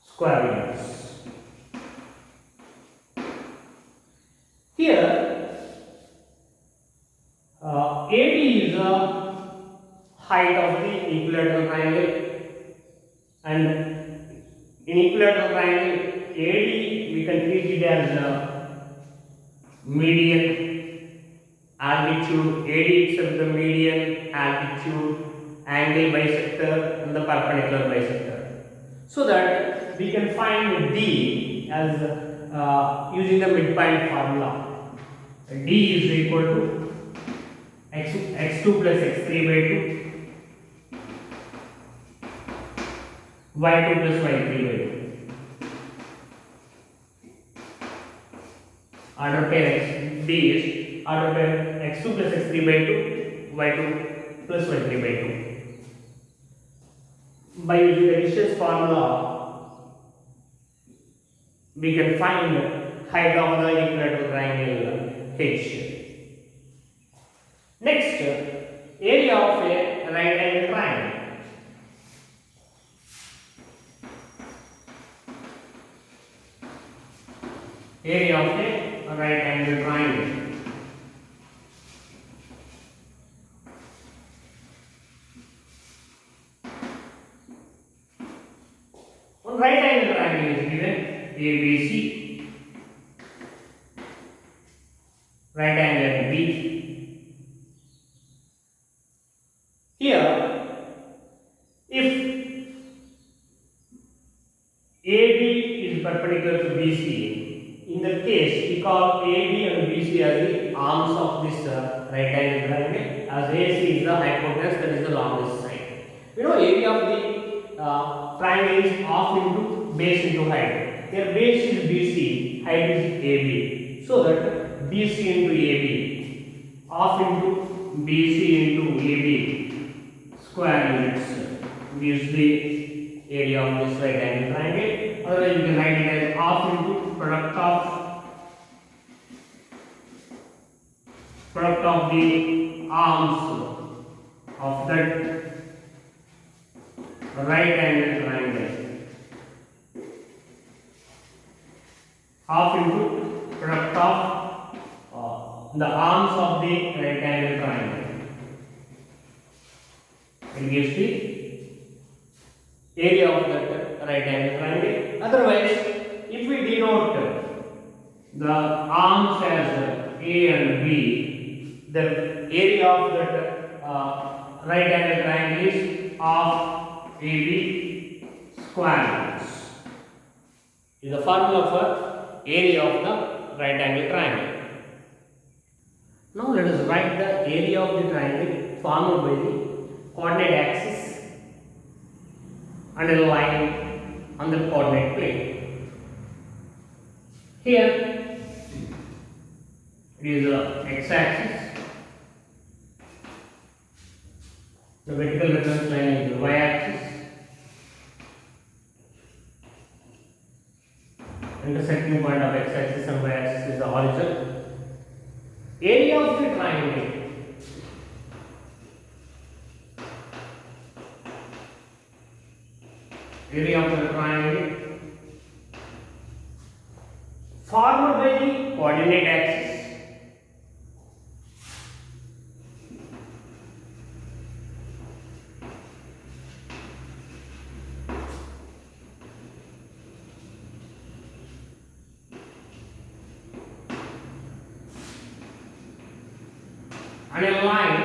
square units. Here AD is the height of the equilateral triangle, and in equilateral triangle AD we can treat it as median altitude. AD itself the median altitude, angle bisector and the perpendicular bisector, so that we can find D as using the midpoint formula. D is equal to x2 plus x3 by 2, y2 plus y3 by 2. Order pair D is order pair x2 plus x3 by 2, y2 plus y3 by 2. By using the Rich's formula, we can find height of the equilateral triangle H. Next, area of a right angle triangle. Area of a right angle triangle. One right angle triangle is given ABC. Right angle B. Here, if AB is perpendicular to BC, in that case we call AB and BC as the arms of this right angle triangle, as AC is the hypotenuse, that is the longest side. You know, area of the triangle is half into base into height. Here base is BC, height is AB, so that BC into AB, half into BC into AB square units gives the area of this right angle triangle. Otherwise you can write it as half into product of the arms of that right angle triangle, half into product of the arms of the right angle triangle. It gives the area of that right angle triangle. Otherwise, if we denote the arms as A and B, the area of that right angle triangle is half AB square units. Is the formula for area of the right angle triangle. Now let us write the area of the triangle formed by the coordinate axis and a line on the coordinate plane. Here it is the x-axis, the vertical reference line is the y-axis, intersecting point of x-axis and y-axis is the horizon. Area of the triangle. Area of the triangle formed by the coordinate axis and a line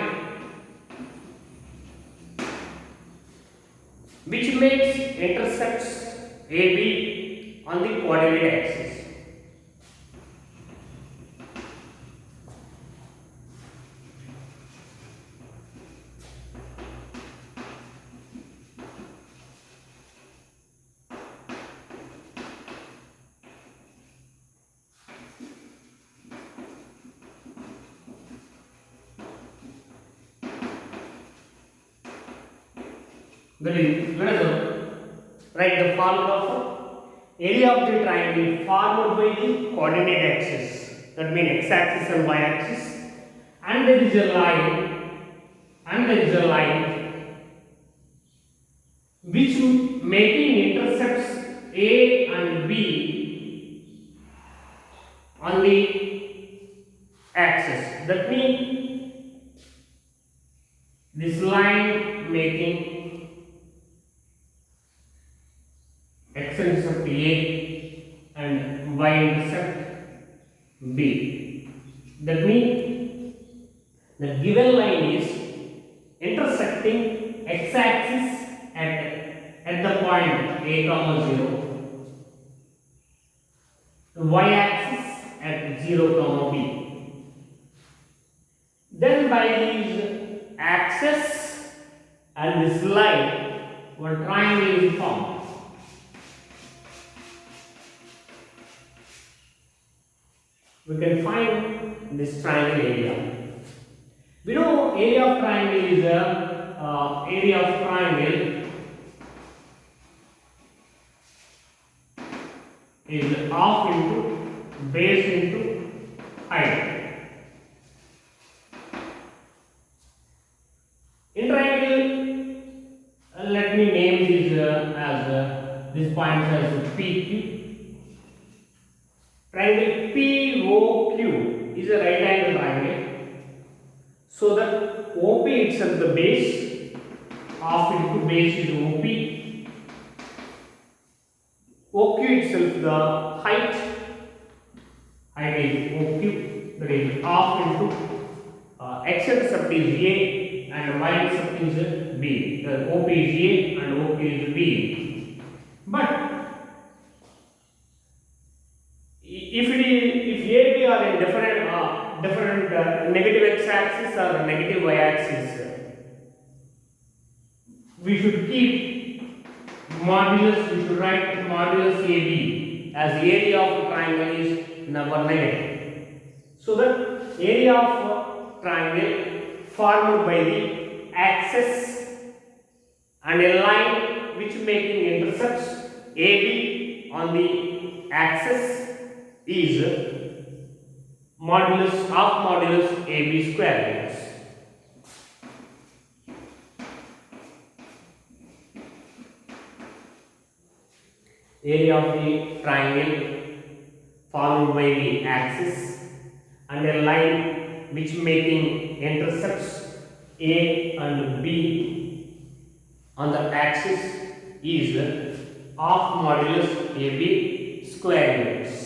which makes intercepts AB on the coordinate axis. Let us write the formula of area of the triangle formed by the coordinate axis, that means x-axis and y-axis, and there is a line which making intercepts A and B on the axis. That means this line making x-intercept A and y-intercept B. That means the given line is intersecting x-axis at the point A comma 0, the y-axis at 0 comma B. Then by these axis and this line, one triangle is formed. We can find this triangle area. We know area of triangle is area of triangle is half into base into height. In triangle, let me name these as these points as PQ. Triangle POQ is a right angle triangle. So that OP itself the base, half into base is OP. OQ itself the height is OQ, that is half into x-intercept is A and y-intercept is B. The OP is A and OQ is B. But if AB are in different negative x-axis or negative y-axis, we should keep modulus. We should write modulus AB as the area of triangle is number negative. So the area of triangle formed by the axis and a line which making intercepts AB on the axis is modulus of modulus AB square. Area of the triangle formed by the axis and a line which making intercepts A and B on the axis is half modulus AB square units.